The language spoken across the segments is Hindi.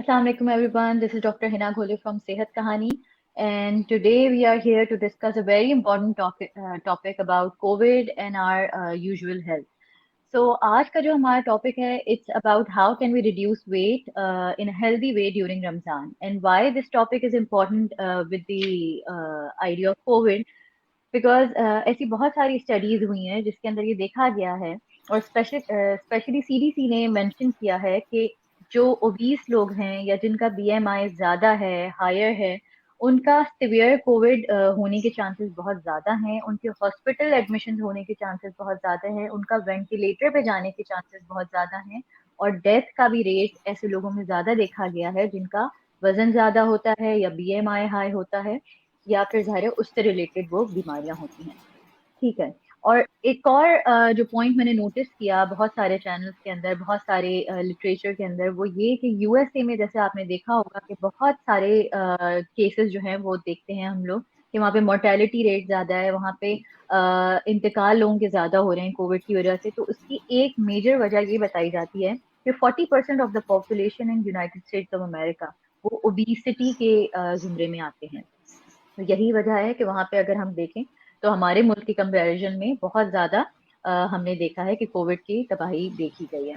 Assalamu alaikum everyone. This is Dr. Hina Ghole from Sehat Kahani, and today we are here to discuss a very important topic about COVID and our usual health. So आज का जो हमारा topic है, it's about how can we reduce weight in a healthy way during Ramzan, and why this topic is important with the idea of COVID. Because ऐसी बहुत सारी स्टडीज हुई हैं जिसके अंदर ये देखा गया है, और स्पेशली सीडीसी ने मेंशन किया है कि जो ओबीस लोग हैं या जिनका बीएमआई ज्यादा है, हायर है, उनका सिवियर कोविड होने के चांसेस बहुत ज्यादा हैं, उनके हॉस्पिटल एडमिशन होने के चांसेस बहुत ज्यादा हैं, उनका वेंटिलेटर पे जाने के चांसेस बहुत ज्यादा हैं, और डेथ का भी रेट ऐसे लोगों में ज्यादा देखा गया है जिनका वजन ज्यादा होता है या बीएमआई हाई होता है, या फिर ज़ाहिर है उससे रिलेटेड वो बीमारियां होती हैं। ठीक है। और एक और जो पॉइंट मैंने नोटिस किया बहुत सारे चैनल्स के अंदर, बहुत सारे लिटरेचर के अंदर, वो ये कि यूएसए में जैसे आपने देखा होगा कि बहुत सारे केसेस जो हैं वो देखते हैं हम लोग कि वहाँ पे मोर्टेलिटी रेट ज्यादा है, वहाँ पे इंतकाल लोगों के ज्यादा हो रहे हैं कोविड की वजह से। तो उसकी एक मेजर वजह ये बताई जाती है कि 40% of the population in United states of America वो ओबीसिटी के जुमरे में आते हैं। तो यही वजह है कि वहां पे अगर हम देखें तो हमारे मुल्क की कंपैरिजन में बहुत ज्यादा हमने देखा है कि कोविड की तबाही देखी गई है।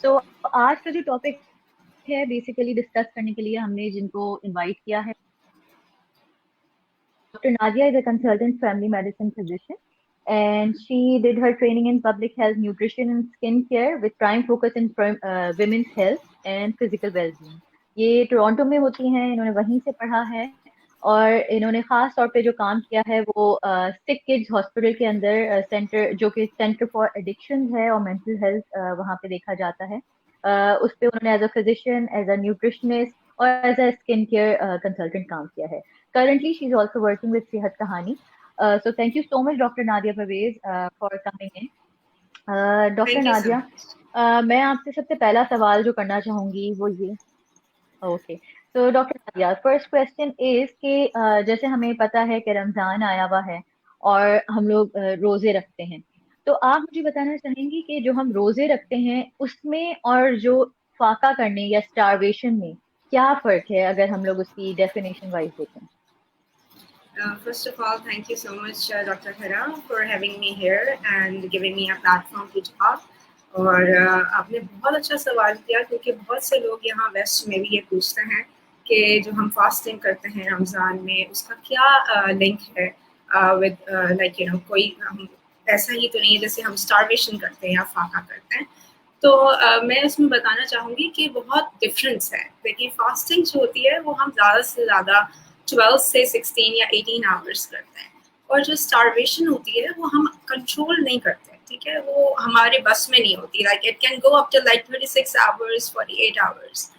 तो आज का जो टॉपिक है बेसिकली डिस्कस करने के लिए हमने जिनको इनवाइट किया है, doctor Nadia is a consultant family medicine physician and she did her training in public health, nutrition and skin care with prime focus in women's health and physical well-being. ये टोरंटो में होती हैं, इन्होंने वहीं से पढ़ा है, और इन्होंने खास तौर पे जो काम किया है वो सिक किड्स हॉस्पिटल के अंदर सेंटर, जो कि सेंटर फॉर एडिक्शन है और मेंटल हेल्थ वहाँ पे देखा जाता है, उस पे उन्होंने as a physician, as a nutritionist और as a skin care consultant काम किया है। Currently, she's also working with Sehat Kahani. So thank you so much, Dr. Nadia Pervez, for coming in. Doctor Thank you so Nadia, much. मैं आपसे सबसे पहला सवाल जो करना चाहूंगी वो ये। ओके। तो doctor Nadia, first question is कि जैसे हमें पता है कि रमजान आया हुआ है और हम लोग रोजे रखते हैं, तो आप मुझे बताना चाहेंगी कि जो हम रोजे रखते हैं उसमें और जो फाका करने या स्टारवेशन में क्या फर्क है, अगर हम लोग उसकी डेफिनेशन वाइज देखें। First of all, thank you so much, Dr. Hira, for having me here and giving me a platform to talk. और आपने बहुत अच्छा सवाल किया, क्योंकि बहुत से लोग यहाँ वेस्ट में भी ये पूछते हैं कि जो हम फास्टिंग करते हैं रमज़ान में उसका क्या लिंक है विद लाइक कोई हम ऐसा ही तो नहीं है जैसे हम स्टारवेशन करते हैं या फाका करते हैं। तो मैं इसमें बताना चाहूँगी कि बहुत डिफरेंस है। देखिए, फास्टिंग जो होती है वो हम ज़्यादा से ज़्यादा 12 से 16 या 18 आवर्स करते हैं, और जो स्टारवेशन होती है वो हम कंट्रोल नहीं करते, ठीक है, वो हमारे बस में नहीं होती। Like it can go up to like 36 hours, 48 hours.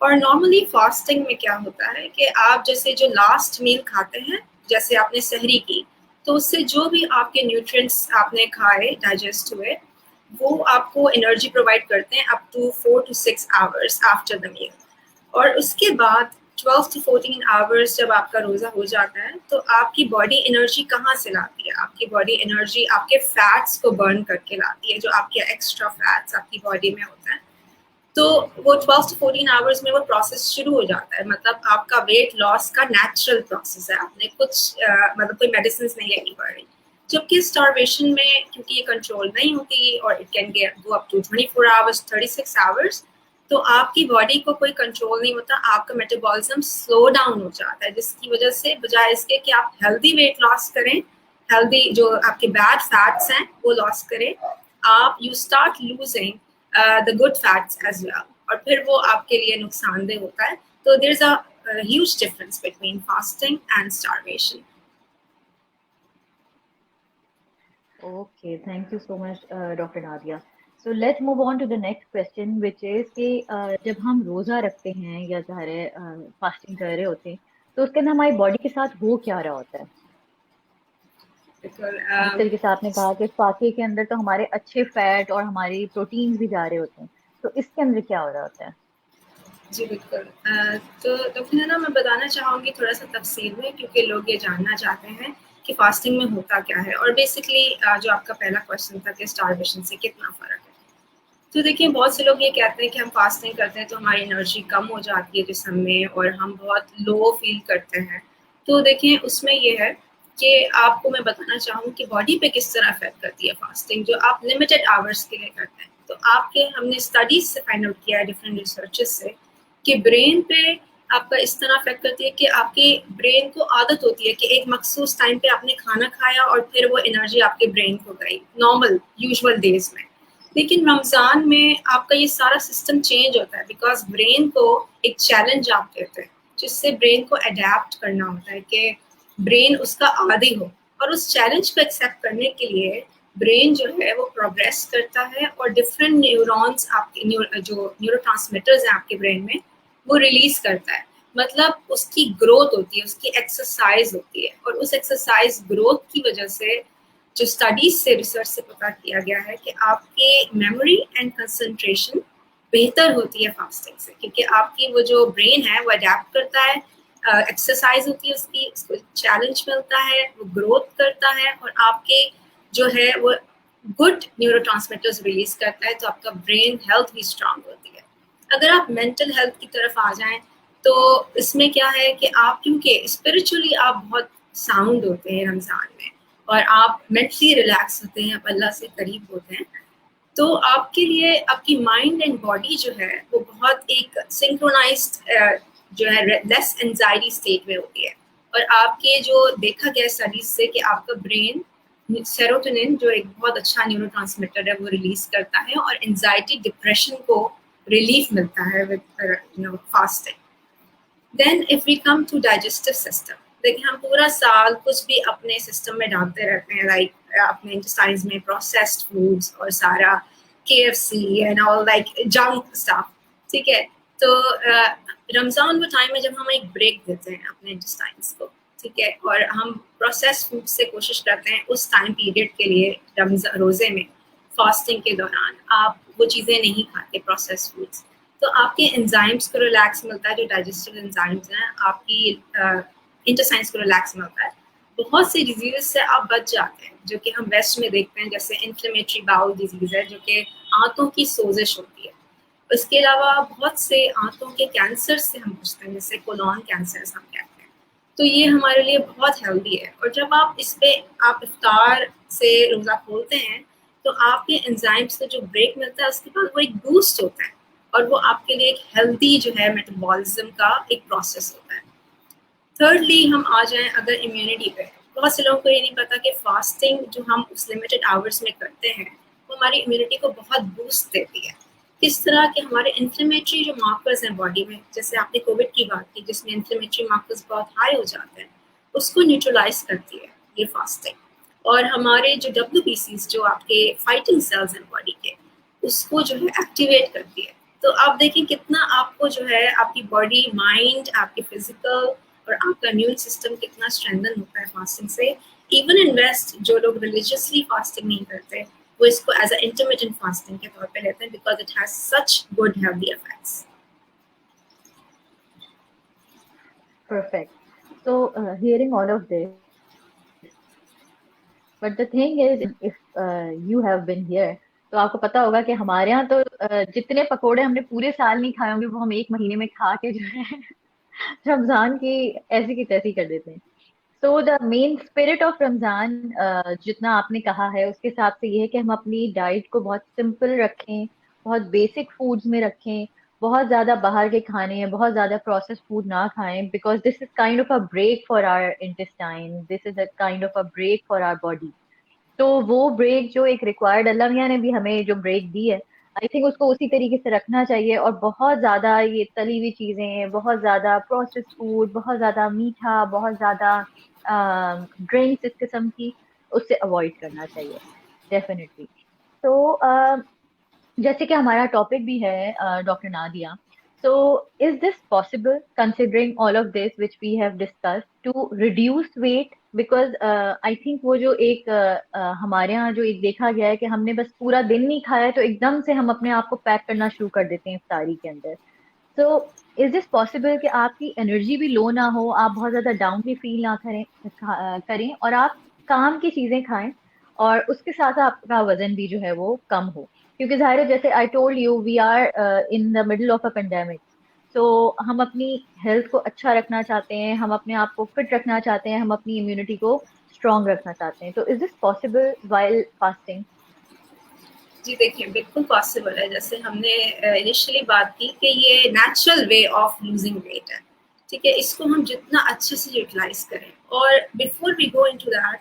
और नॉर्मली फास्टिंग में क्या होता है कि आप जैसे जो लास्ट मील खाते हैं, जैसे आपने सहरी की, तो उससे जो भी आपके न्यूट्रिएंट्स आपने खाए डाइजेस्ट हुए, वो आपको एनर्जी प्रोवाइड करते हैं up to 4 to 6 hours after the meal. और उसके बाद 12 to 14 आवर्स जब आपका रोज़ा हो जाता है, तो आपकी बॉडी एनर्जी कहाँ से लाती है? आपकी बॉडी एनर्जी आपके फैट्स को बर्न करके लाती है, जो आपके एक्स्ट्रा फैट्स आपकी बॉडी में होता है। तो वो 12 to 14 आवर्स में वो प्रोसेस शुरू हो जाता है। मतलब आपका वेट लॉस का नेचुरल प्रोसेस है, आपने कुछ मतलब कोई मेडिसिन नहीं लेनी पड़ रही। जबकि स्टारवेशन में क्योंकि ये कंट्रोल नहीं होती और it can go up to 24 hours, 36 hours, तो आपकी बॉडी को कोई कंट्रोल नहीं होता, आपका मेटाबॉलिज्म स्लो डाउन हो जाता है, जिसकी वजह से बजाय इसके कि आप हेल्दी वेट लॉस करें, हेल्दी जो आपके बैड फैट्स हैं वो लॉस करें, आप you start losing the good fats as well, और फिर वो आपके लिए नुकसानदेह होता है। तो there is a huge difference between fasting and starvation. Okay, thank you so much, Dr. Nadia. So let's move on to the next question, which is कि जब हम रोजा रखते हैं या ज़ाहिर फास्टिंग कर रहे होते हैं, तो उसके अंदर हमारी बॉडी के साथ हो क्या रहा होता है। जिस तरीके से आपने कहा कि फाके के अंदर तो हमारे अच्छे फैट और हमारी प्रोटीन्स भी जा रहे होते हैं, तो इसके अंदर क्या हो रहा होता है। जी बिल्कुल। तो फिर ना मैं बताना चाहूँगी थोड़ा सा तफसील में, क्योंकि लोग ये जानना चाहते हैं कि फास्टिंग में होता क्या है, और बेसिकली जो आपका पहला क्वेश्चन था कि स्टारवेशन से कितना फ़र्क है। तो देखिए बहुत से लोग ये कहते हैं कि हम फास्टिंग करते हैं तो हमारी एनर्जी कम हो जाती है जिस्म में और हम बहुत लो फील करते हैं। तो देखिए उसमें ये है कि आपको मैं बताना चाहूँ कि बॉडी पे किस तरह अफेक्ट करती है फास्टिंग, जो आप लिमिटेड आवर्स के लिए करते हैं। तो आपके हमने स्टडीज से फाइंड आउट किया है, डिफरेंट रिसर्चेस से, कि ब्रेन पे आपका इस तरह अफेक्ट करती है कि आपके ब्रेन को आदत होती है कि एक मखसूस टाइम पे आपने खाना खाया और फिर वो एनर्जी आपके ब्रेन को गई नॉर्मल यूजुअल डेज में। लेकिन रमज़ान में आपका ये सारा सिस्टम चेंज होता है, बिकॉज ब्रेन को एक चैलेंज आप देते हैं जिससे ब्रेन को अडेप्ट करना होता है कि ब्रेन उसका आदी हो, और उस चैलेंज को एक्सेप्ट करने के लिए ब्रेन जो है वो प्रोग्रेस करता है और डिफरेंट न्यूरॉन्स आपके जो न्यूरोट्रांसमीटर्स हैं आपके ब्रेन में वो रिलीज करता है। मतलब उसकी ग्रोथ होती है, उसकी एक्सरसाइज होती है, और उस एक्सरसाइज ग्रोथ की वजह से जो स्टडीज से रिसर्च से पता किया गया है कि आपके मेमोरी एंड कंसंट्रेशन बेहतर होती है फास्टिंग से, क्योंकि आपकी वो जो ब्रेन है वो अडेप्ट करता है, एक्सरसाइज होती है उसकी, उसको चैलेंज मिलता है, वो ग्रोथ करता है और आपके जो है वो गुड न्यूरोट्रांसमीटर्स रिलीज करता है, तो आपका ब्रेन हेल्थ भी स्ट्रांग होती है। अगर आप मेंटल हेल्थ की तरफ आ जाएं तो इसमें क्या है कि आप क्योंकि स्पिरिचुअली आप बहुत साउंड होते हैं रमज़ान में और आप मेंटली रिलैक्स होते हैं, आप अल्लाह से करीब होते हैं, तो आपके लिए आपकी माइंड एंड बॉडी जो है वो बहुत एक सिंक्रोनाइज्ड जो है लेस एंजाइटी स्टेट में होती है। और आपके जो देखा गया स्टडीज से कि आपका ब्रेन सेरोटोनिन जो एक बहुत अच्छा न्यूरोट्रांसमीटर है वो रिलीज करता है और एंजाइटी डिप्रेशन को रिलीफ मिलता है with fasting. Then if we come to digestive system, देखिए हम पूरा साल कुछ भी अपने सिस्टम में डालते रहते हैं, लाइक अपने इंटेस्टाइन्स में प्रोसेस्ड फूड्स और सारा KFC and all like junk stuff, ठीक है। तो रमज़ान वो टाइम है जब हम एक ब्रेक देते हैं अपने इंटेस्टाइन्स को, ठीक है, और हम प्रोसेस्ड फूड से कोशिश करते हैं उस टाइम पीरियड के लिए रमज़ान रोज़े में, फास्टिंग के दौरान आप वो चीज़ें नहीं खाते प्रोसेस्ड फूड्स, तो आपके एंजाइम्स को रिलैक्स मिलता है, जो डाइजेस्टिव एंजाइम्स हैं आपकी इंटेस्टाइन्स को रिलैक्स मिलता है। बहुत सी डिजीज से आप बच जाते हैं जो कि हम वेस्ट में देखते हैं, जैसे इन्फ्लेमेटरी बाउल डिजीज है जो कि आंतों की सोजिश होती है। इसके अलावा बहुत से आंतों के कैंसर से हम बचते हैं, जैसे कोलोन कैंसर हम कहते हैं। तो ये हमारे लिए बहुत हेल्दी है, और जब आप इस पे आप इफ्तार से रोज़ा खोलते हैं तो आपके एंजाइम्स को जो ब्रेक मिलता है उसके बाद वो एक बूस्ट होता है और वो आपके लिए एक हेल्दी जो है मेटाबॉलिज्म का एक प्रोसेस होता है। थर्डली हम आ जाएं अगर इम्यूनिटी पे, बहुत से लोगों को ये नहीं पता कि फास्टिंग जो हम उस लिमिटेड आवर्स में करते हैं वो हमारी इम्यूनिटी को बहुत बूस्ट देती है। किस तरह के हमारे इन्फ्लेमेटरी जो मार्कर्स हैं बॉडी में, जैसे आपने कोविड की बात की जिसमें इन्फ्लेमेटरी मार्कर्स बहुत हाई हो जाते हैं, उसको न्यूट्रलाइज करती है ये फास्टिंग। और हमारे जो WBCs जो आपके फाइटिंग सेल्स हैं बॉडी के, उसको जो है एक्टिवेट करती है। तो आप देखें कितना आपको जो है आपकी बॉडी माइंड आपकी फिजिकल और आपका इम्यून सिस्टम कितना स्ट्रेंथन होता है फास्टिंग से। इवन इन वेस्ट जो लोग रिलीजियसली फास्टिंग नहीं करते वो इसको एज अ इंटरमिटेंट फास्टिंग के तौर पे लेते हैं, because it has such good healthy effects. Perfect. So, hearing all of this, but the thing is, if you have been here, तो आपको पता होगा कि हमारे यहाँ तो जितने पकोड़े हमने पूरे साल नहीं खाए होंगे वो हम एक महीने में खा के जो है रमजान की ऐसी की तैसी कर देते हैं। तो the main spirit of Ramzan, जितना आपने कहा है उसके हिसाब से ये है कि हम अपनी डाइट को बहुत सिंपल रखें, बहुत बेसिक फूड्स में रखें, बहुत ज्यादा बाहर के खाने, बहुत ज्यादा प्रोसेस फूड ना खाएं, because this is kind of a break for our intestine, this is a kind of a break for our body. तो वो ब्रेक जो एक रिक्वायर्ड, अल्लाह मियाँ ने भी हमें जो ब्रेक दी है, आई थिंक उसको उसी तरीके से रखना चाहिए। और बहुत ज्यादा ये तली हुई चीजें, बहुत ज्यादा प्रोसेस्ड फूड, बहुत ज्यादा मीठा, बहुत ज्यादा ड्रिंक्स इस किस्म की, उससे अवॉइड करना चाहिए डेफिनेटली। तो जैसे कि हमारा टॉपिक भी है doctor Nadia, so is this possible considering all of this which we have discussed to reduce weight? Because I think वो जो एक हमारे यहाँ जो एक देखा गया है कि हमने बस पूरा दिन नहीं खाया है तो एकदम से हम अपने आप को पैक करना शुरू कर देते हैं इफ्तारी के अंदर। so is this possible कि आपकी एनर्जी भी लो ना हो, आप बहुत ज्यादा डाउन भी फील ना करें और आप काम की चीजें खाएं और उसके साथ आपका वजन भी जो है वो कम हो? क्योंकि जाहिर है, जैसे I told you, we are in the middle of a pandemic. तो हम अपनी हेल्थ को अच्छा रखना चाहते हैं, हम अपने आप को फिट रखना चाहते हैं, हम अपनी इम्यूनिटी को स्ट्रांग रखना चाहते हैं। तो is this possible while fasting? जी देखिए, बिल्कुल पॉसिबल है। जैसे हमने इनिशियली बात की कि ये natural way of losing weight है, ठीक है। इसको हम जितना अच्छे से यूटिलाइज करें। और before we go into that,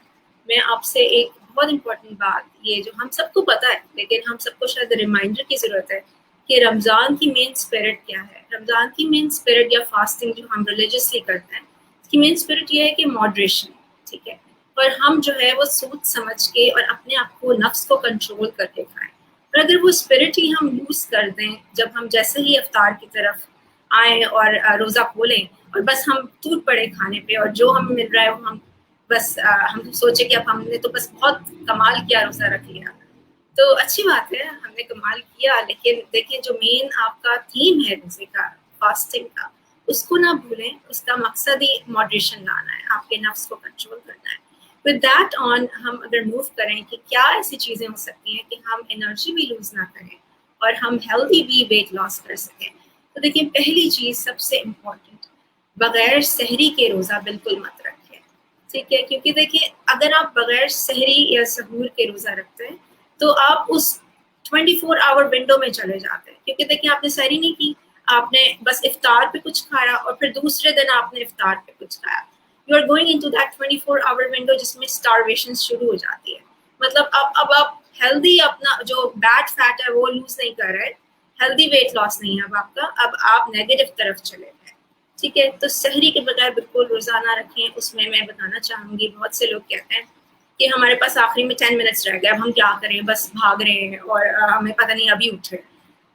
मैं आपसे एक बहुत इंपॉर्टेंट बात, ये जो हम सबको पता है लेकिन हम सबको शायद रिमाइंडर की ज़रूरत है कि रमज़ान की मेन स्पिरिट क्या है। रमज़ान की मेन स्पिरिट या फास्टिंग जो हम रिलीजियसली करते हैं, इसकी मेन स्पिरिट ये है कि मॉडरेशन, ठीक है। और हम जो है वो सोच समझ के और अपने आप को, नफ्स को कंट्रोल करके खाएं। और अगर वो स्पिरिट ही हम लूज कर दें, जब हम जैसे ही इफ्तार की तरफ आए और रोज़ा खोलें और बस हम टूट पड़े खाने पे, और जो हमें मिल रहा है वो हम बस हम सोचे कि अब हमने तो बस बहुत कमाल किया, रोज़ा रख लिया। तो अच्छी बात है, हमने कमाल किया, लेकिन देखिए जो मेन आपका थीम है रोज़े का, फास्टिंग का, उसको ना भूलें। उसका मकसद ही मॉडरेशन लाना है, आपके नफ्स को कंट्रोल करना है। विद दैट ऑन, हम अगर मूव करें कि क्या ऐसी चीज़ें हो सकती हैं कि हम एनर्जी भी लूज ना करें और हम हेल्दी भी वेट लॉस कर सकें। तो देखिए, पहली चीज़ सबसे इम्पोर्टेंट, बगैर सहरी के रोज़ा बिल्कुल मत रखें, ठीक है। क्योंकि देखिए, अगर आप बगैर सहरी या सहूर के रोज़ा रखते हैं तो आप उस 24 आवर विंडो में चले जाते हैं। क्योंकि देखिए, आपने सहरी नहीं की, आपने बस इफ्तार पे कुछ खाया और फिर दूसरे दिन आपने इफ्तार पे कुछ खाया। You are going into that 24 hour window जिसमें स्टारवेशन शुरू हो जाती है। मतलब अब आप हेल्दी अपना जो बैड फैट है वो लूज नहीं कर रहे, हेल्दी वेट लॉस नहीं है अब आपका, अब आप नेगेटिव तरफ चले गए, ठीक है। तो सहरी के बगैर बिल्कुल रोजाना रखें। उसमें मैं बताना चाहूंगी, बहुत से लोग कहते हैं कि हमारे पास आखिरी में 10 मिनट्स रह गए, अब हम क्या करें, बस भाग रहे हैं और हमें पता नहीं अभी उठे।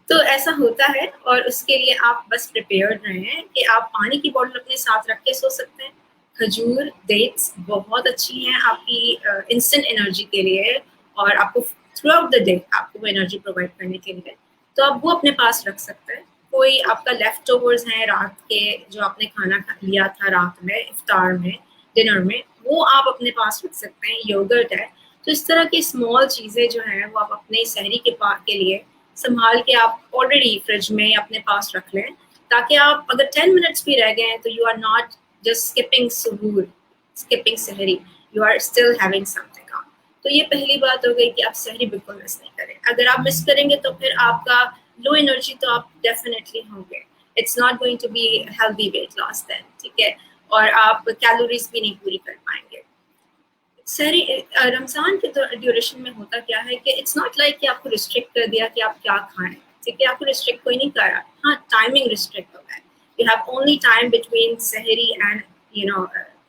तो ऐसा होता है, और उसके लिए आप बस प्रिपेयर्ड रहें कि आप पानी की बोतल अपने साथ रख के सो सकते हैं। खजूर, डेट्स बहुत अच्छी हैं आपकी इंस्टेंट एनर्जी के लिए, और आपको थ्रू आउट द डे आपको वो एनर्जी प्रोवाइड करने के लिए, तो आप वो अपने पास रख सकते हैं। कोई आपका लेफ्ट ओवर्स हैं रात के, जो आपने खाना लिया था रात में इफ्तार में, डिनर में, वो आप अपने पास रख सकते हैं। योगर्ट है। तो इस तरह की स्मॉल चीज़ें जो हैं वो आप अपने सहरी के लिए संभाल के आप ऑलरेडी फ्रिज में अपने पास रख लें, ताकि आप अगर 10 मिनट्स भी रह गए हैं तो you are not just skipping सहूर, स्किपिंग सहरी, you are still having something on. तो ये पहली बात हो गई कि आप सहरी बिल्कुल मिस नहीं करें। अगर आप मिस करेंगे तो फिर आपका लो एनर्जी तो आप डेफिनेटली होंगे, it's not going to be healthy weight loss then, ठीक है। और आप कैलोरीज भी नहीं पूरी कर पाएंगे। सहरी रमज़ान के ड्यूरेशन में होता क्या है कि इट्स नॉट लाइक कि आपको रिस्ट्रिक्ट कर दिया कि आप क्या खाएं, ठीक है। आपको रिस्ट्रिक्ट कोई नहीं कर रहा, हाँ टाइमिंग रिस्ट्रिक्ट हो है। You have only time between sehri and you know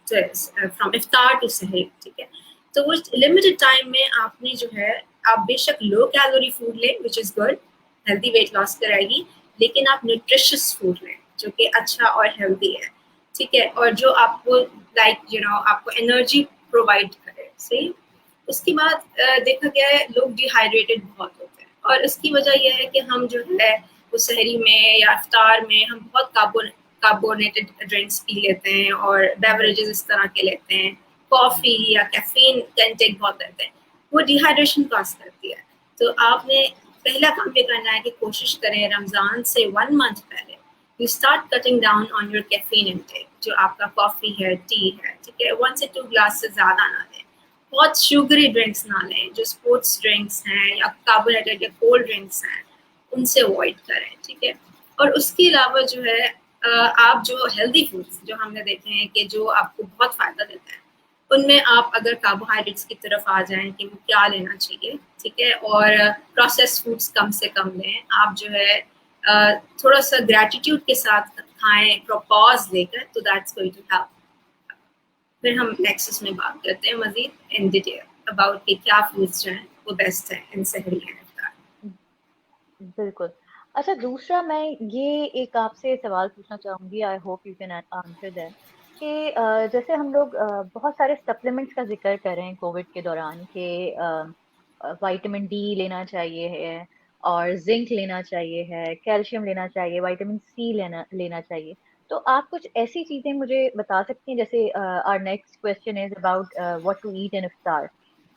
from iftar to sehri, ठीक है। तो वो लिमिटेड टाइम में आपने जो है, आप बेशक लो कैलोरी फूड लें which is good, healthy weight loss कराएगी, लेकिन आप न्यूट्रिशियस फूड लें जो कि अच्छा और हेल्दी है, ठीक है। और जो आपको लाइक आपको एनर्जी प्रोवाइड करे, सही। उसके बाद देखा गया है लोग डिहाइड्रेटेड बहुत होते हैं, और इसकी वजह यह है कि हम जो है वो सहरी में या इफ्तार में हम बहुत कार्बोनेटेड ड्रिंक्स पी लेते हैं और बेवरेजेस इस तरह के लेते हैं, कॉफ़ी या कैफीन का इंटेक बहुत लेते हैं, वो डिहाइड्रेशन कॉज करती है। तो आपने पहला काम ये करना है कि कोशिश करें रमज़ान से 1 मंथ पहले you start cutting down on your caffeine intake. जो आपका कॉफ़ी है, टी है, ठीक है, 1 से 2 ग्लास से ज़्यादा ना लें। बहुत शुगरी ड्रिंक्स ना लें, जो स्पोर्ट्स ड्रिंक्स हैं या कार्बोनेटेड या कोल्ड ड्रिंक्स हैं, उनसे अवॉइड करें, ठीक है। और उसके अलावा जो है आप जो हेल्दी फूड्स जो हमने देखे हैं कि जो आपको बहुत फ़ायदा देते हैं, उनमें आप अगर कार्बोहाइड्रेट्स की तरफ आ जाएं कि वो क्या लेना चाहिए, ठीक है, और प्रोसेस फूड्स कम से कम लें। आप जो है थोड़ा सा ग्रैटिट्यूड के साथ खाएं, पॉज लेकर, तो दैट्स गोइंग टू हेल्प। फिर हम नेक्स्ट में बात करते हैं मजीद इन डिटेल अबाउट कि क्या फूड्स जो हैं वो बेस्ट हैं इन सहरी एंड इफ्तार। बिल्कुल। अच्छा, दूसरा मैं ये एक आपसे सवाल पूछना चाहूंगी, I hope you can answer that, कि जैसे हम लोग बहुत सारे सप्लीमेंट्स का जिक्र कर रहे हैं कोविड के दौरान, कि विटामिन डी लेना चाहिए है, और जिंक लेना चाहिए है, कैल्शियम लेना चाहिए, विटामिन सी लेना लेना चाहिए। तो आप कुछ ऐसी चीजें मुझे बता सकती हैं, जैसे our next question is about what to eat in इफ्तार।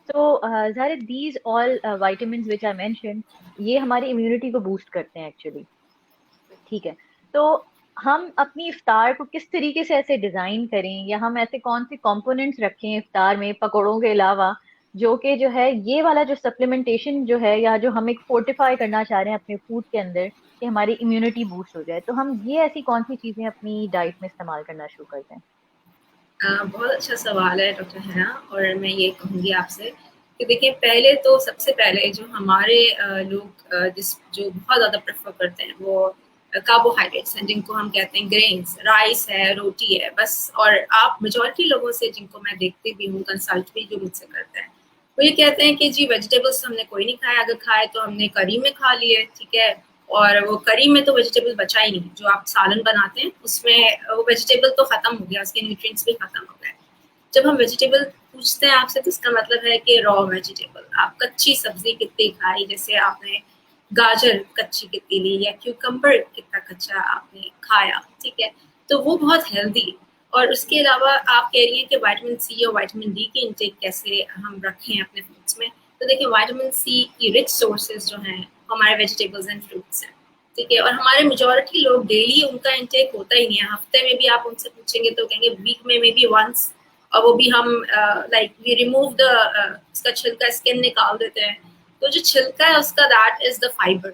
So Zahra, these all vitamins which I mentioned, ये हमारी इम्यूनिटी को बूस्ट करते हैं एक्चुअली। ठीक है, तो हम अपनी इफ्तार को किस तरीके से ऐसे डिजाइन करें, या हम ऐसे कौन से कंपोनेंट्स रखें इफ्तार में पकौड़ों के अलावा, जो कि जो है ये वाला जो सप्लीमेंटेशन जो है, या जो हम एक फोर्टिफाई करना चाह रहे हैं अपने फूड के अंदर कि हमारी इम्यूनिटी बूस्ट हो जाए, तो हम ये ऐसी कौन सी चीजें अपनी डाइट में इस्तेमाल करना शुरू करते हैं? बहुत अच्छा सवाल है डॉक्टर हैना। और मैं ये कहूँगी आपसे कि देखिए, पहले तो सबसे पहले जो हमारे लोग जो बहुत ज़्यादा प्रेफर करते हैं वो कार्बोहाइड्रेट्स हैं, जिनको हम कहते हैं ग्रेन्स, राइस है, रोटी है बस। और आप मेजॉरिटी लोगों से जिनको मैं देखती भी हूँ, कंसल्ट भी जो मुझसे करते हैं, वो ये कहते हैं कि जी वेजिटेबल्स हमने कोई नहीं खाया, अगर खाए तो हमने करी में खा लिए, ठीक है। और वो करी में तो वेजिटेबल बचा ही नहीं, जो आप सालन बनाते हैं उसमें वो वेजिटेबल तो खत्म हो गया, उसके न्यूट्रिएंट्स भी खत्म हो गए। जब हम वेजिटेबल पूछते हैं आपसे तो इसका मतलब है कि रॉ वेजिटेबल, आप कच्ची सब्जी कितनी खाई, जैसे आपने गाजर कच्ची कितनी ली या क्यूकम्बर कितना कच्चा आपने खाया, ठीक है। तो वो बहुत हेल्दी। और उसके अलावा आप कह रही हैं कि विटामिन सी और विटामिन डी की इंटेक कैसे हम रखें अपने फूड्स में, तो देखिए विटामिन सी की रिच सोर्सेज जो हैं हमारे वेजिटेबल्स एंड फ्रूट्स हैं, ठीक है। और हमारे मेजॉरिटी लोग डेली उनका इंटेक होता ही नहीं है। हफ्ते में भी आप उनसे पूछेंगे तो कहेंगे वीक में मे बी वंस, और वो भी हम लाइक वी रिमूव द उसका छिलका, स्किन निकाल देते हैं। तो जो छिलका है उसका, दैट इज द फाइबर,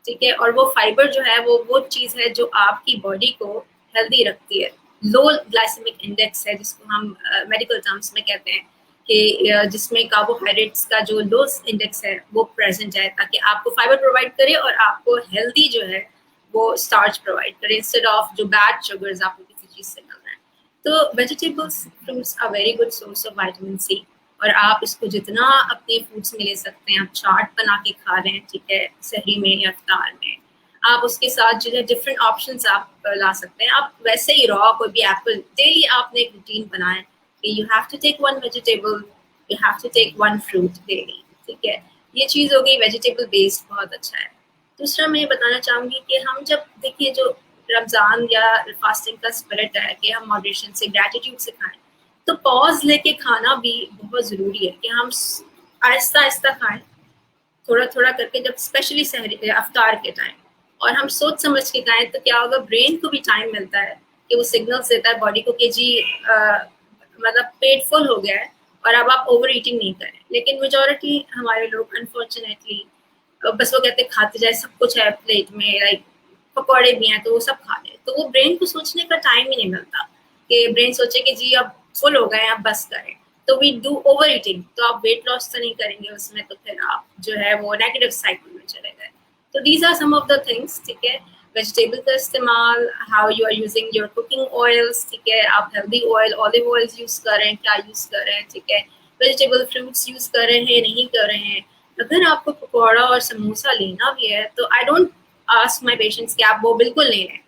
ठीक है। और वो फाइबर जो है वो चीज़ है जो आपकी बॉडी को हेल्दी रखती है। लो ग्लाइसेमिक इंडेक्स है जिसको हम मेडिकल टर्म्स में कहते हैं कि जिसमें कार्बोहाइड्रेट्स का जो लो इंडेक्स है वो प्रेजेंट है, ताकि आपको फाइबर प्रोवाइड करे और आपको हेल्दी जो है वो स्टार्च प्रोवाइड करे, इंस्टेड ऑफ जो बैड शुगर्स आपको किसी चीज़ से मिल रहे हैं। तो vegetables, fruits are very good source of vitamin C. और आप इसको जितना अपने फूड्स में ले सकते हैं, आप चाट बना के खा रहे हैं, ठीक है, सहरी में या इफ्तार में। आप उसके साथ जो है डिफरेंट ऑप्शंस आप ला सकते हैं। आप वैसे ही रॉ कोई भी एप्पल, डेली आपने एक रूटीन बनाएं कि you have to take one vegetable, you have to take one fruit daily, ठीक है। ये चीज़ हो गई वेजिटेबल बेस्ड, बहुत अच्छा है। दूसरा मैं ये बताना चाहूँगी कि हम जब देखिए जो रमज़ान या फास्टिंग का स्पिरिट है कि हम मॉडरेशन से, ग्रैटिट्यूड से खाएं, तो पॉज लेके खाना भी बहुत ज़रूरी है कि हम आहिस्ता आहिस्ता खाएं, थोड़ा थोड़ा करके, जब स्पेशली सहरी अफ्तार के टाइम। और हम सोच समझ के खाएं तो क्या होगा, ब्रेन को भी टाइम मिलता है कि वो सिग्नल्स देता है बॉडी को कि जी मतलब पेट फुल हो गया है और अब आप ओवर ईटिंग नहीं करें। लेकिन मेजोरिटी हमारे लोग अनफॉर्चुनेटली बस वो कहते खाते जाए, सब कुछ है प्लेट में, लाइक पकौड़े भी हैं तो वो सब खा लें, तो वो ब्रेन को सोचने का टाइम ही नहीं मिलता कि ब्रेन सोचे कि जी अब फुल हो गए, अब बस करें। तो वी डू ओवर ईटिंग, तो आप वेट लॉस तो नहीं करेंगे उसमें, तो फिर आप जो है वो नेगेटिव साइकिल में चले गए। तो these are some of the things, ठीक है। वेजिटेबल का इस्तेमाल, how you are using your cooking oils, ठीक है, आप healthy oil, olive oils use कर रहे हैं, क्या यूज कर रहे हैं, ठीक है। वेजिटेबल फ्रूट्स यूज कर रहे हैं, नहीं कर रहे हैं। अगर आपको पकौड़ा और समोसा लेना भी है तो I don't ask my patients कि आप वो बिल्कुल नहीं लें,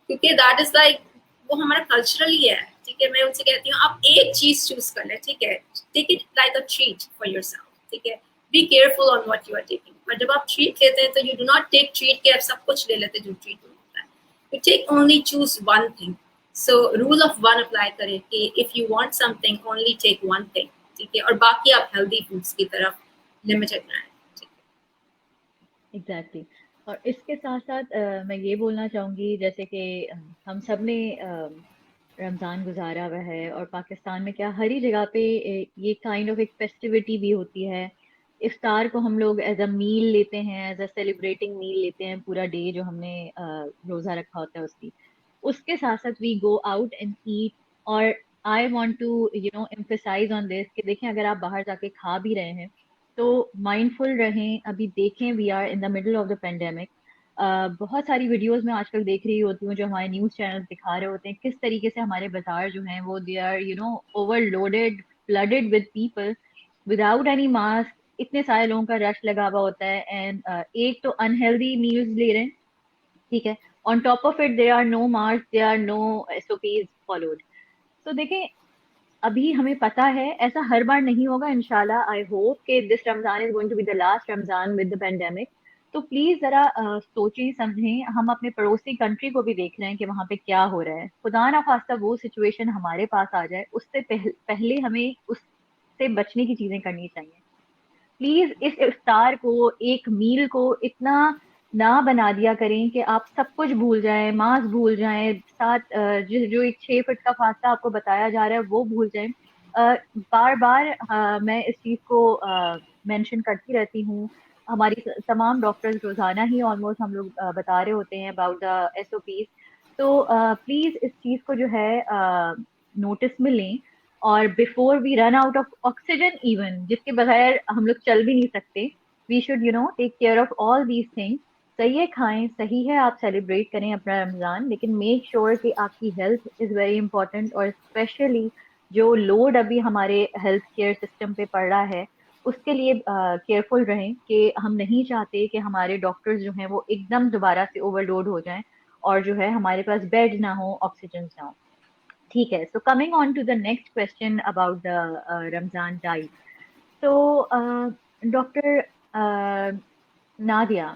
क्योंकि दैट इज लाइक वो हमारा कल्चरली है, ठीक है। मैं उनसे कहती हूँ आप एक चीज चूज कर लें, ठीक है, take it like a treat for yourself, ठीक है। Be careful on what you are taking. और जब आप ट्रीट लेते हैं तो you do not take treat के आप सब कुछ ले लेते जो ट्रीट होता है, you take only choose one thing. So rule of one apply करें कि if you want something only take one thing, ठीक है। और बाकी आप हेल्दी फूड्स की तरफ लिमिटेड रहें। Exactly exactly. और इसके साथ साथ मैं ये बोलना चाहूंगी, जैसे कि हम सब ने रमजान गुजारा हुआ है, और पाकिस्तान में क्या हर ही जगह पे ये काइंड ऑफ एक फेस्टिविटी भी होती है। इफ्तार को हम लोग एज अ मील लेते हैं, एज अ सेलिब्रेटिंग मील लेते हैं, पूरा डे जो हमने रोजा रखा होता है उसकी। उसके साथ साथ we go out and eat. और I want to emphasize on this कि देखें, अगर आप बाहर जाके खा भी रहे हैं तो माइंडफुल रहें। अभी देखें, we are in the middle of the pandemic. बहुत सारी वीडियोस में आजकल देख रही होती हूँ जो हमारे न्यूज चैनल दिखा रहे होते हैं किस तरीके से हमारे बाजार जो हैं वो they are overloaded, flooded with people without any mask. इतने सारे लोगों का रश लगा हुआ होता है, एंड एक तो अनहेल्दी मील्स ले रहे हैं, ठीक है। On top of it there are no marks, there are no SOPs followed. तो देखें, अभी हमें पता है ऐसा हर बार नहीं होगा इंशाल्लाह। आई होप कि this Ramzan is going to be the last Ramzan with the pandemic. तो प्लीज जरा सोचें समझें। हम अपने पड़ोसी कंट्री को भी देख रहे हैं कि वहां पे क्या हो रहा है। खुदा ना खास्ता वो सिचुएशन हमारे पास आ जाए, उससे पहले हमें उससे बचने की चीजें करनी चाहिए। प्लीज इस इफ्तार को, एक मील को इतना ना बना दिया करें कि आप सब कुछ भूल जाएं, मास्क भूल जाएं, साथ जो एक 6 फुट का फासला आपको बताया जा रहा है वो भूल जाएं। बार बार मैं इस चीज को मेंशन करती रहती हूँ। हमारी तमाम डॉक्टर्स रोजाना ही ऑलमोस्ट हम लोग बता रहे होते हैं अबाउट द एसओपीज। तो प्लीज इस चीज को जो है नोटिस में लें। और before we run out of oxygen even, जिसके बगैर हम लोग चल भी नहीं सकते, we should take care of all these things. सही है, खाएं, सही है, आप सेलिब्रेट करें अपना रमजान, लेकिन मेक श्योर कि आपकी हेल्थ इज वेरी इंपॉर्टेंट। और स्पेशली जो लोड अभी हमारे हेल्थ केयर सिस्टम पे पड़ रहा है, उसके लिए केयरफुल रहें कि हम नहीं चाहते कि हमारे डॉक्टर्स जो हैं वो एकदम दोबारा से ओवरलोड हो जाएं और जो है हमारे पास बेड ना हो, ऑक्सीजन ना हो। ठीक है, so coming on to the next question about the Ramzan diet. So, Dr. Nadia,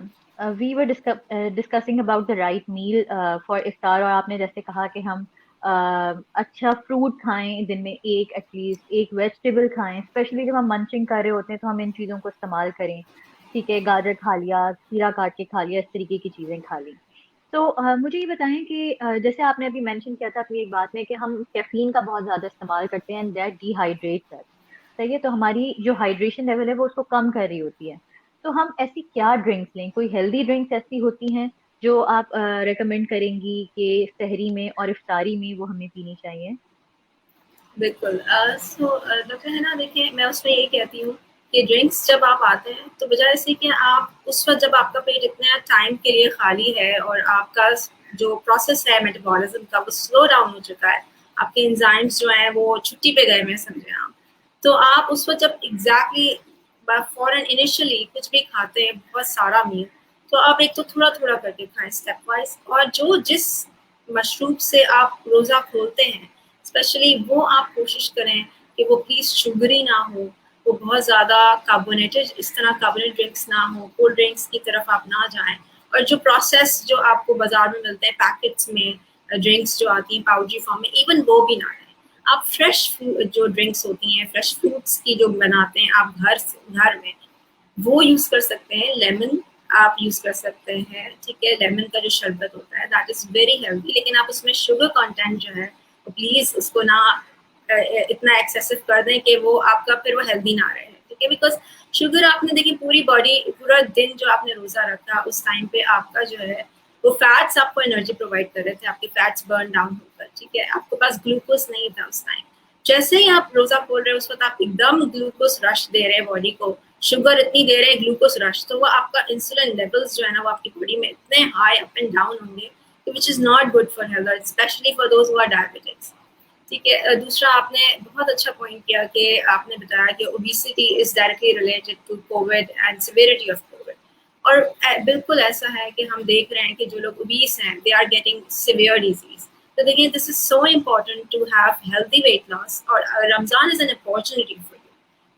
we were discussing about the right meal for iftar, और आपने जैसे कहा कि हम अच्छा फ्रूट खाएं, दिन में एक एटलीस्ट एक वेजिटेबल खाएं, स्पेशली जब हम मंचिंग कर रहे होते हैं तो हम इन चीज़ों को इस्तेमाल करें। ठीक है, गाजर खा लिया, खीरा काट के खा लिया, इस तरीके की चीज़ें खा ली। तो मुझे ये बताएं कि जैसे आपने अभी मेंशन किया था अपनी एक बात में कि हम कैफीन का बहुत ज्यादा इस्तेमाल करते हैं एंड दैट डिहाइड्रेट्स अस। सही है, तो हमारी जो हाइड्रेशन लेवल है वो उसको कम कर रही होती है। तो हम ऐसी क्या ड्रिंक्स लें, कोई हेल्दी ड्रिंक्स ऐसी होती हैं जो आप रेकमेंड करेंगी कि सहरी में और इफ्तारी में वो हमें पीनी चाहिए? बिल्कुल। सो डॉक्टर है ना, देखिए मैं उसमें यही कहती हूँ कि ड्रिंक्स जब आप आते हैं तो बजाय से कि आप उस वक्त जब आपका पेट इतना टाइम के लिए खाली है और आपका जो प्रोसेस है मेटाबॉलिज्म का वो स्लो डाउन हो चुका है, आपके एंजाइम्स जो हैं वो छुट्टी पे गए हुए हैं, समझे आप। तो आप उस वक्त जब एग्जैक्टली फॉरन इनिशियली कुछ भी खाते हैं बहुत सारा मील, तो आप एक तो थोड़ा थोड़ा करके खाएं स्टेप वाइज, और जो जिस मशरूब से आप रोज़ा खोलते हैं स्पेशली वो आप कोशिश करें कि वो प्लीज़ शुगरी ना हो, वो बहुत ज़्यादा कार्बोनेटेड, इस तरह कार्बोनेटेड ड्रिंक्स ना हो, कोल्ड ड्रिंक्स की तरफ आप ना जाएं। और जो प्रोसेस जो आपको बाजार में मिलते हैं पैकेट्स में ड्रिंक्स जो आती हैं पाउडरी फॉर्म में, इवन वो भी ना लें। आप फ्रेश जो ड्रिंक्स होती हैं, फ्रेश फ्रूट्स की जो बनाते हैं आप घर में, वो यूज़ कर सकते हैं। लेमन आप यूज़ कर सकते हैं, ठीक है। लेमन का जो शरबत होता है दैट इज़ वेरी हेल्दी, लेकिन आप उसमें शुगर कंटेंट जो है तो प्लीज़ उसको ना इतना एक्सेसिव कर दें कि वो आपका फिर वो हेल्दी ना रहे, ठीक है। बिकॉज शुगर आपने देखिए पूरी बॉडी पूरा दिन जो आपने रोज़ा रखा उस टाइम पे आपका जो है वो फैट्स आपको एनर्जी प्रोवाइड कर रहे थे, आपके फैट्स बर्न डाउन होकर, ठीक है। आपके पास ग्लूकोज नहीं था उस टाइम। जैसे ही आप रोजा खोल रहे हो उस वक्त आप एकदम ग्लूकोज रश दे रहे हैं बॉडी को, शुगर इतनी दे रहे हैं ग्लूकोज रश, तो वो आपका इंसुलिन लेवल्स जो है ना वो आपकी बॉडी में इतने हाई अप एंड डाउन होंगे which is not good for health, especially for those who are diabetics, ठीक है। दूसरा आपने बहुत अच्छा पॉइंट किया कि आपने बताया कि obesity is directly related to covid and severity of covid. और बिल्कुल ऐसा है कि हम देख रहे हैं कि जो लोग ओबीस हैं they are getting severe disease. तो देखिए this is so important to have healthy weight loss, और Ramzan is an opportunity for you,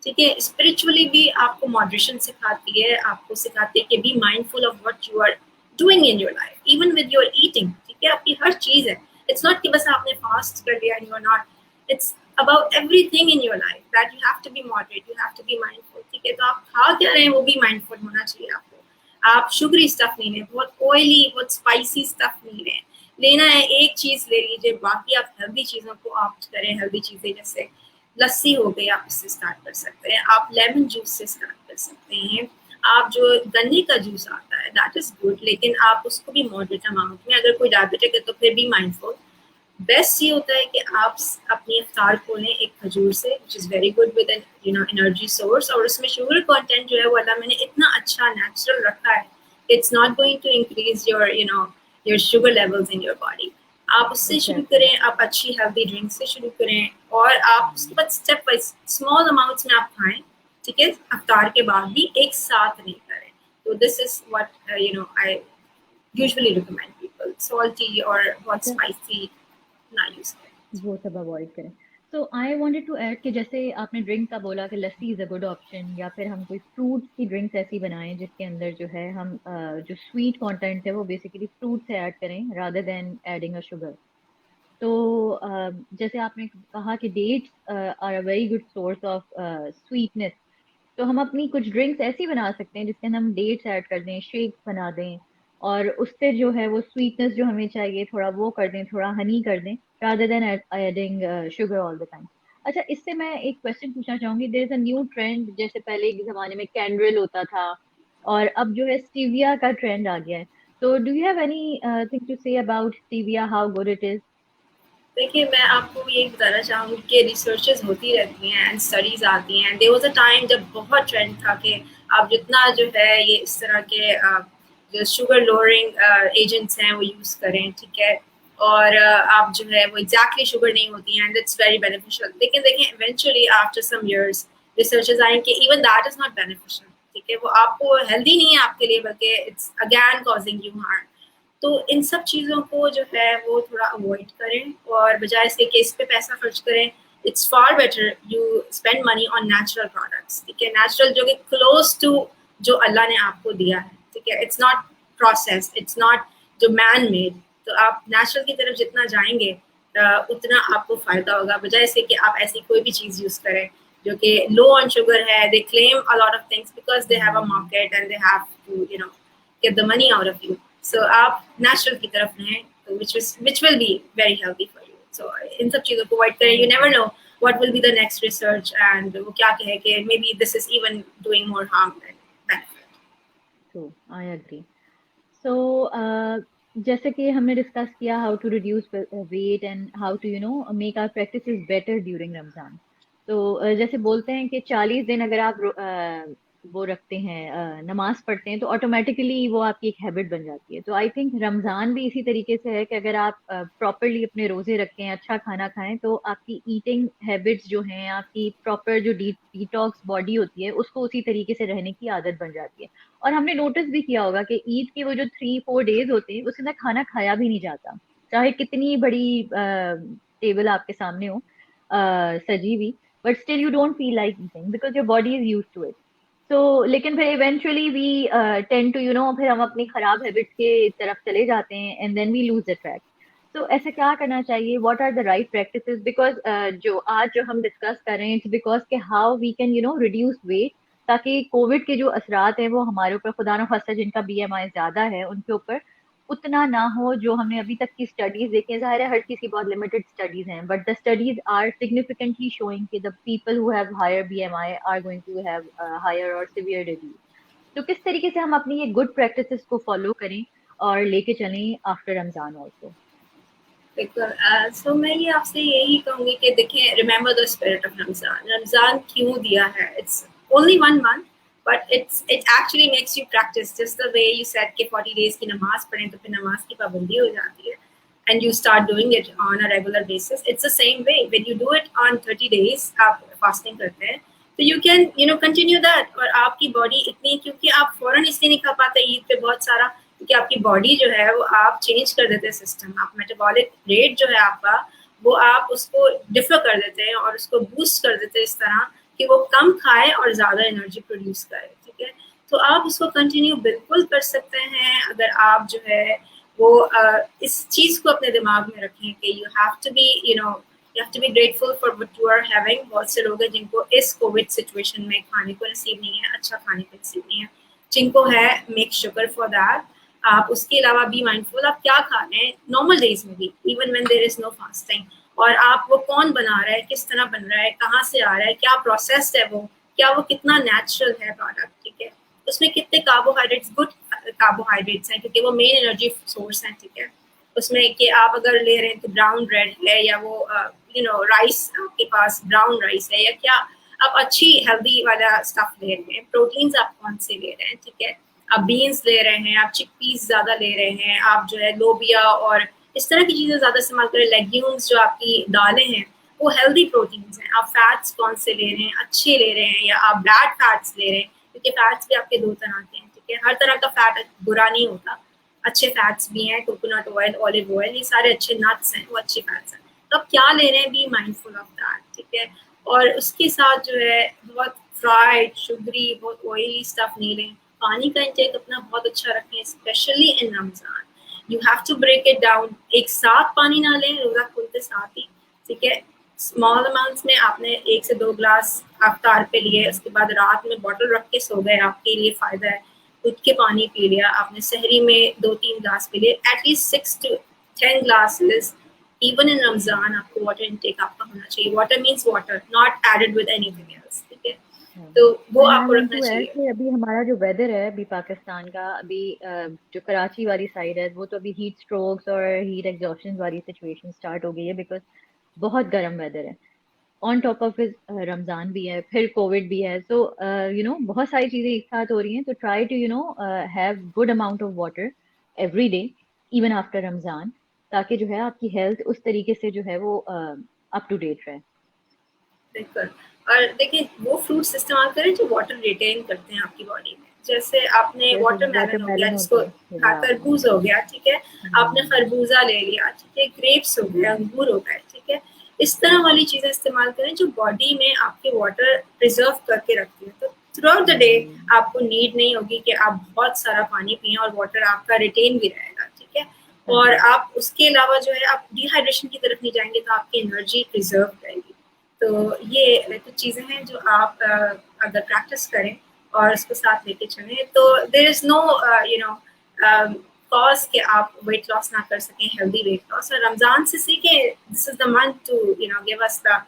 ठीक है। स्पिरिचुअली भी आपको मॉडरेशन सिखाती है, आपको सिखाती है कि be mindful of what you are doing in your life, even with your eating, ठीक है। आपकी हर चीज है, इट्स नॉट कि बस आपने फास्ट कर लिया and you are not, it's about everything in your life that you have to be moderate, you have to be mindful, ठीक है। तो आप खा क्या रहे हैं वो भी माइंडफुल होना चाहिए आपको। आप शुगरी स्टफ नहीं लें, बहुत ऑयली बहुत स्पाइसी स्टफ नहीं लें, लेना है एक चीज ले लीजिए, बाकी आप हेल्दी चीजों को ऑप्ट करें। हेल्दी चीजें जैसे लस्सी हो गई, आप इससे स्टार्ट कर सकते हैं, आप लेमन जूस से स्टार्ट कर सकते हैं, आप जो गन्ने का जूस आता है दैट इज गुड, लेकिन आप उसको भी मॉडरेट अमाउंट में, अगर कोई डायबिटिक है तो फिर भी माइंडफुल। बेस्ट ये होता है कि आप अपनी इफ्तार खोलें एक खजूर से which is very good with an energy source, और उसमें शुगर कंटेंट जो है वो अल्लाह मैंने इतना अच्छा नेचुरल रखा है, it's not going to increase your your sugar levels in your body. आप उससे शुरू एग्जैक्टली। करें, आप अच्छी हेल्दी ड्रिंक से शुरू करें, और आप उसके बाद स्टेप वाइज स्मॉल अमाउंट्स में आप खाएं, ठीक है। अफ्तार के बाद भी एक साथ नहीं करें। तो this is what I usually recommend people, salty और बहुत स्पाइसी ना यूज करें। वो सब अवॉइड करें। तो आई वांटेड टू ऐड कि जैसे आपने ड्रिंक का बोला कि लस्सी इज़ अ गुड ऑप्शन, या फिर हम कोई फ्रूट्स की ड्रिंक्स ऐसी बनाएं जिसके अंदर जो है हम जो स्वीट कंटेंट है वो बेसिकली फ्रूट से ऐड करें rather than adding a sugar. तो जैसे आपने कहा कि dates are a very good source of sweetness. तो हम अपनी कुछ ड्रिंक्स ऐसी बना सकते हैं जिसके अंदर हम डेट्स ऐड कर दें, शेक्स बना दें, और उससे जो है वो स्वीटनेस जो हमें चाहिए थोड़ा वो कर दें, थोड़ा हनी कर दें, rather than adding sugar all the time. अच्छा, इससे मैं एक क्वेश्चन पूछना चाहूंगी। There is a new trend, जैसे पहले के जमाने में कैंड्रिल होता था, और अब जो है स्टीविया का ट्रेंड आ गया है। तो do you have any thing to say about stevia, how good it is? देखिए, मैं आपको ये बताना चाहूँगी कि रिसर्चेज़ होती रहती हैं एंड स्टडीज़ आती हैं। देयर वाज़ अ टाइम जब बहुत ट्रेंड था कि आप जितना जो है ये इस तरह के जो शुगर लोअरिंग एजेंट्स हैं वो यूज़ करें, ठीक है? और आप जो है वो एग्ज़ैक्टली शुगर नहीं होती हैं एंड इट्स वेरी बेनिफिशियल। लेकिन देखें, eventually after some years researches आए कि even that is not beneficial, ठीक है? वो आपको हेल्दी नहीं है आपके लिए, बल्कि it's again causing you harm. तो इन सब चीज़ों को जो है वो थोड़ा अवॉइड करें और बजाय इसके कि इस पे पैसा खर्च करें, it's far better you spend money on natural products, ठीक है? नेचुरल जो कि क्लोज टू जो अल्लाह ने आपको दिया है, ठीक है? It's not process, it's not जो मैन मेड। तो आप नेचुरल की तरफ जितना जाएंगे उतना आपको फायदा होगा, बजाय इसके कि आप ऐसी कोई भी चीज़ यूज़ करें जो कि लो ऑन शुगर है। They claim a lot of things because they have a market and they have to get the money out of you. So आप natural की तरफ रहें, तो which will be very healthy for you. So इन सब चीज़ों को avoid करें. You never know what will be the next research and वो क्या कहे कि maybe this is even doing more harm than benefit. True, I agree. So जैसे कि हमने डिस्कस किया how to reduce weight and how to make our practices better during Ramzan. तो जैसे बोलते हैं कि 40 दिन अगर आप वो रखते हैं, नमाज पढ़ते हैं, तो ऑटोमेटिकली वो आपकी एक हैबिट बन जाती है। तो आई थिंक रमजान भी इसी तरीके से है कि अगर आप प्रॉपरली अपने रोजे रखें, अच्छा खाना खाएं, तो आपकी ईटिंग हैबिट्स जो हैं, आपकी प्रॉपर जो डिटॉक्स बॉडी होती है, उसको उसी तरीके से रहने की आदत बन जाती है। और हमने नोटिस भी किया होगा कि ईद के वो जो 3-4 डेज होते हैं उसके अंदर खाना खाया भी नहीं जाता, चाहे कितनी बड़ी टेबल आपके सामने हो सजी हुई, but still you don't feel like eating because your body is use to it. तो लेकिन फिर इवेंचुअली वी टेंड टू फिर हम अपनी खराब हैबिट्स के तरफ चले जाते हैं and then we lose the track. तो ऐसे क्या करना चाहिए? What are the right practices? Because जो आज जो हम डिस्कस कर रहे हैं, इट्स बिकॉज के how we can reduce weight, ताकि कोविड के जो असरात हैं वो हमारे ऊपर, खुदा न खास्ता जिनका बीएमआई ज्यादा है उनके ऊपर उतना ना हो। जो हमने अभी तक की स्टडीज देखी है, जाहिर है हर किसी बहुत लिमिटेड स्टडीज हैं, but the studies are significantly showing कि the people who have higher BMI are going to have higher और सिवियर डिजीज। तो किस तरीके से हम अपनी ये गुड प्रैक्टिसेस को फॉलो करें और लेके चलें आफ्टर रमजान ऑल्सो? बिल्कुल। सो मैं ये आपसे यही कहूँगी कि देखें, remember the spirit of Ramzan. Ramzan क्यों दिया है? It's only 1 month, but it actually makes you practice just the way you said कि 40 डेज की नमाज पढ़ें तो फिर नमाज की पाबंदी हो जाती है and you start doing it on a regular basis. It's the same way when you do it on 30 days, आप फास्टिंग करते हैं, तो यू कैन कंटिन्यू दैट। और आपकी बॉडी इतनी, क्योंकि आप फौरन इसलिए नहीं खा पाते ईद पे बहुत सारा, क्योंकि आपकी बॉडी जो है वो आप चेंज कर देते हैं सिस्टम, आप मेटाबॉलिक रेट जो है आपका वो आप उसको डिफर कर देते हैं और उसको बूस्ट कर देते हैं इस तरह कि वो कम खाए और ज़्यादा एनर्जी प्रोड्यूस करे, ठीक है? तो आप उसको कंटिन्यू बिल्कुल कर सकते हैं अगर आप जो है वो इस चीज़ को अपने दिमाग में रखें कि you have to be you have to be grateful for what you are having। बहुत से लोग हैं जिनको इस कोविड सिचुएशन में खाने को नसीब नहीं है, अच्छा खाने को नसीब नहीं है, जिनको है मेक शुगर फॉर दैट। आप उसके अलावा बी माइंडफुल, आप क्या खा रहे हैं नॉर्मल डेज में भी, even when there is no fasting, और आप वो कौन बना रहा है, किस तरह बन रहा है, कहाँ से आ रहा है, क्या प्रोसेस्ड है वो, क्या वो कितना नेचुरल है प्रोडक्ट, ठीक है? उसमें कितने कार्बोहाइड्रेट्स, गुड कार्बोहाइड्रेट्स हैं, क्योंकि वो मेन एनर्जी सोर्स हैं, ठीक है? उसमें कि आप अगर ले रहे हैं तो ब्राउन ब्रेड है या वो राइस, आपके पास ब्राउन राइस है, या क्या आप अच्छी हेल्दी वाला स्टफ ले रहे हैं, प्रोटीन्स आप कौन से ले रहे हैं, ठीक है? आप बीन्स ले रहे हैं, आप चिकपीस ज़्यादा ले रहे हैं, आप जो है लोबिया और इस तरह की चीज़ें ज़्यादा इस्तेमाल करें, लेग्यूम्स जो आपकी दालें हैं वो हेल्दी प्रोटीन्स हैं। आप फैट्स कौन से ले रहे हैं, अच्छे ले रहे हैं, या आप बैड फैट्स ले रहे हैं, क्योंकि फैट्स भी आपके 2 तरह के हैं, ठीक है? हर तरह का फैट बुरा नहीं होता, अच्छे फैट्स भी हैं, कोकोनट ऑयल, ऑलिव ऑयल, ये सारे अच्छे नट्स हैं, वो अच्छे फैट्स हैं। तो आप क्या ले रहे हैं, बी माइंडफुल ऑफ दैट, ठीक है? और उसके साथ जो है बहुत फ्राइड, शुगरी, बहुत ऑयली स्टफ नहीं लें। पानी का इंटेक अपना बहुत अच्छा रखें, especially in Ramzan. You have to break it down, एक साथ पानी ना लें रोजा खुलते साथ ही, ठीक है? स्मॉल अमाउंट्स में आपने 1 से 2 ग्लास अफ्तार पे लिए, उसके बाद रात में बॉटल रख के सो गए, आपके लिए फ़ायदा है। उठ के पानी पी लिया, आपने सहरी में 2-3 ग्लास पी लिए, at least 6 to 10 glasses even in Ramzan आपको वाटर इंटेक आपका होना चाहिए। Water means water, not added with anything else, ठीक है? तो वो एंड आई आपको वांट रखना टू ऐड चाहिए। कि अभी हमारा जो वेदर है अभी पाकिस्तान का, अभी जो कराची वाली साइड है वो तो अभी हीट स्ट्रोक्स और हीट एग्जॉशन वाली सिचुएशन स्टार्ट हो गई है, बिकॉज बहुत गर्म वेदर है। On top of is Ramzan भी है, फिर कोविड भी है, सो बहुत सारी चीजें एक साथ हो रही हैं। तो try to have good amount of water every day, even after Ramzan, ताकि जो है आपकी हेल्थ उस तरीके से जो है वो अप टू डेट रहे। बिल्कुल। और देखिए वो फ्रूट्स इस्तेमाल करें जो वाटर रिटेन करते हैं आपकी बॉडी में। जैसे आपने जैसे वाटरमेलन हो गया, वाटरमेलन जिसको होता है हाँ, या तरबूज हो गया, ठीक है? आपने खरबूजा ले लिया, ठीक है? ग्रेप्स हो गया, अंगूर हो गए, ठीक है? इस तरह वाली चीज़ें इस्तेमाल करें जो बॉडी में आपके वाटर प्रिजर्व करके रखती है। तो थ्रू आउट द डे आपको नीड नहीं होगी कि आप बहुत सारा पानी पिएँ और वाटर आपका रिटेन भी रहेगा, ठीक है? और आप उसके अलावा जो है आप डिहाइड्रेशन की तरफ नहीं जाएँगे, तो आपकी एनर्जी प्रिजर्व रहेगी। तो ये कुछ चीज़ें हैं जो आप अगर प्रैक्टिस करें और उसको साथ लेके चलें, तो देयर इज़ नो कॉज़ कि आप वेट लॉस ना कर सकें, हेल्दी वेट लॉस। और रमज़ान से सीखें, this is the month to give us the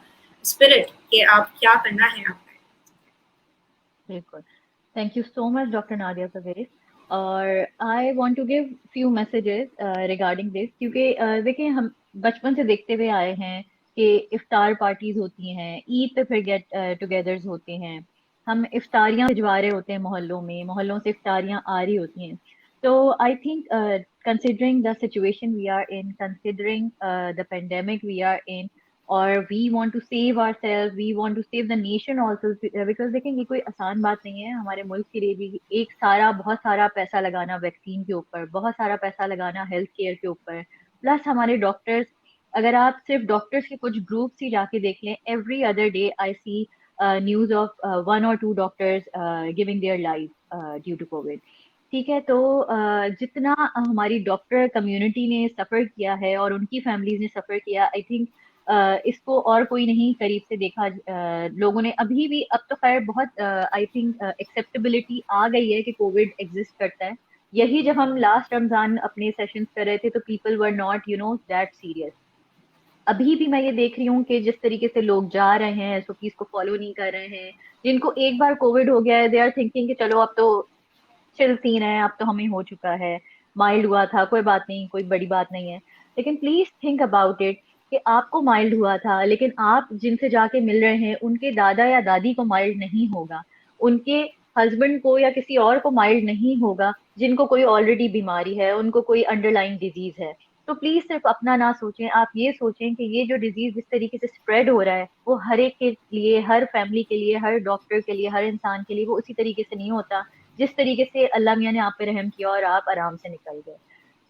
spirit कि आप क्या करना है आपने। बिल्कुल। Thank you so much doctor Nadia for this. और I want to give few messages regarding this, क्योंकि देखिए हम बचपन से देखते हुए आए हैं कि इफ्तार पार्टीज होती हैं, ईद पे फिर गेट टुगेदर्स होते हैं, हम इफ्तारियां भिजवा रहे होते हैं मोहल्लों में, मोहल्लों से इफ्तारियां आ रही होती हैं। तो I think considering the situation we are in, considering the pandemic we are in, और we want to save our self, we want to save the nation also, because देखें ये कोई आसान बात नहीं है हमारे मुल्क के लिए भी, एक सारा बहुत सारा पैसा लगाना वैक्सीन के ऊपर, बहुत सारा पैसा लगाना हेल्थ केयर के ऊपर, प्लस हमारे डॉक्टर्स। अगर आप सिर्फ डॉक्टर्स के कुछ ग्रुप्स ही जाके देख लें, every other day I see news of 1 or 2 doctors giving their life due to covid. ठीक है, तो जितना हमारी डॉक्टर कम्युनिटी ने सफर किया है और उनकी फैमिलीज ने सफर किया, आई थिंक इसको और कोई नहीं करीब से देखा। लोगों ने अभी भी, अब तो खैर बहुत आई थिंक एक्सेप्टेबिलिटी आ गई है कि कोविड एग्जिस्ट करता है। यही जब हम लास्ट रमजान अपने सेशंस कर रहे थे तो people were not that serious. अभी भी मैं ये देख रही हूँ कि जिस तरीके से लोग जा रहे हैं, एसओपीज को फॉलो नहीं कर रहे हैं, जिनको एक बार कोविड हो गया है, दे आर थिंकिंग कि चलो अब तो चिल सीन है, अब तो हमें हो चुका है, माइल्ड हुआ था, कोई बात नहीं, कोई बड़ी बात नहीं है। लेकिन प्लीज थिंक अबाउट इट कि आपको माइल्ड हुआ था, लेकिन आप जिनसे जाके मिल रहे हैं उनके दादा या दादी को माइल्ड नहीं होगा, उनके हस्बैंड को या किसी और को माइल्ड नहीं होगा, जिनको कोई ऑलरेडी बीमारी है, उनको कोई अंडरलाइंग डिजीज है। तो प्लीज सिर्फ अपना ना सोचें, आप ये सोचें कि ये जो डिजीज जिस तरीके से स्प्रेड हो रहा है वो हर एक के लिए, हर फैमिली के लिए, हर डॉक्टर के लिए, हर इंसान के लिए वो उसी तरीके से नहीं होता जिस तरीके से अल्लाह मियाँ ने आप पे रहम किया और आप आराम से निकल गए।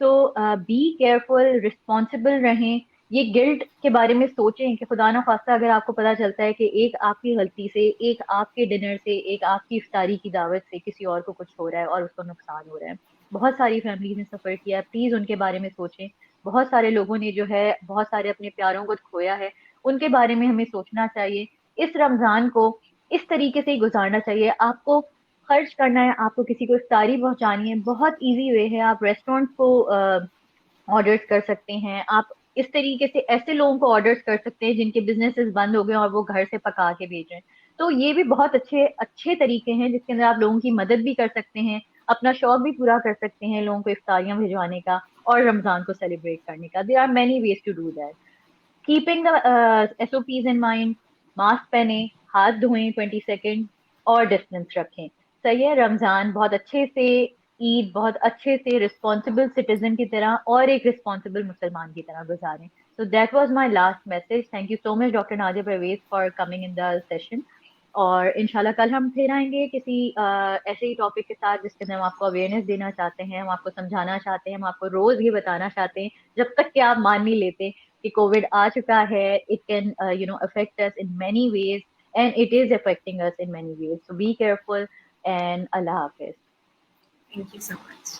सो बी केयरफुल, रिस्पॉन्सिबल रहें। ये गिल्ट के बारे में सोचें कि खुदा ना खास्ता अगर आपको पता चलता है कि एक आपकी गलती से, एक आपके डिनर से, एक आपकी इफ्तारी की दावत से किसी और को कुछ हो रहा है और उसको नुकसान हो रहा है। बहुत सारी फैमिलीज ने सफर किया है, प्लीज उनके बारे में सोचें। बहुत सारे लोगों ने जो है बहुत सारे अपने प्यारों को खोया है, उनके बारे में हमें सोचना चाहिए। इस रमजान को इस तरीके से ही गुजारना चाहिए। आपको खर्च करना है, आपको किसी को इफ्तारी पहुंचानी है, बहुत इजी वे है, आप रेस्टोरेंट को ऑर्डर्स कर सकते हैं। आप इस तरीके से ऐसे लोगों को ऑर्डर्स कर सकते हैं जिनके बिजनेसेस बंद हो गए और वो घर से पका के भेज रहे हैं। तो ये भी बहुत अच्छे अच्छे तरीके हैं जिसके अंदर आप लोगों की मदद भी कर सकते हैं, अपना शौक भी पूरा कर सकते हैं, लोगों को इफ्तारियां भिजवाने का और रमजान को सेलिब्रेट करने का। There are many ways to do that, keeping the SOPs in mind. Mask पहने, हाथ धोएं 20 सेकेंड और डिस्टेंस रखें। सही है, रमजान बहुत अच्छे से, ईद बहुत अच्छे से रिस्पॉन्सिबल सिटीजन की तरह और एक रिस्पॉन्सिबल मुसलमान की तरह गुजारें। So that was my last message. Thank you so much doctor Nadia Parvez for coming in the session. और इंशाल्लाह कल हम फिर आएंगे किसी ऐसे ही टॉपिक के साथ जिसके अंदर हम आपको अवेयरनेस देना चाहते हैं, हम आपको समझाना चाहते हैं, हम आपको रोज ये बताना चाहते हैं, जब तक कि आप मान नहीं लेते कि कोविड आ चुका है। It can affect us in many ways and it is affecting us in many ways, so be careful and Allah Hafiz. Thank you so much.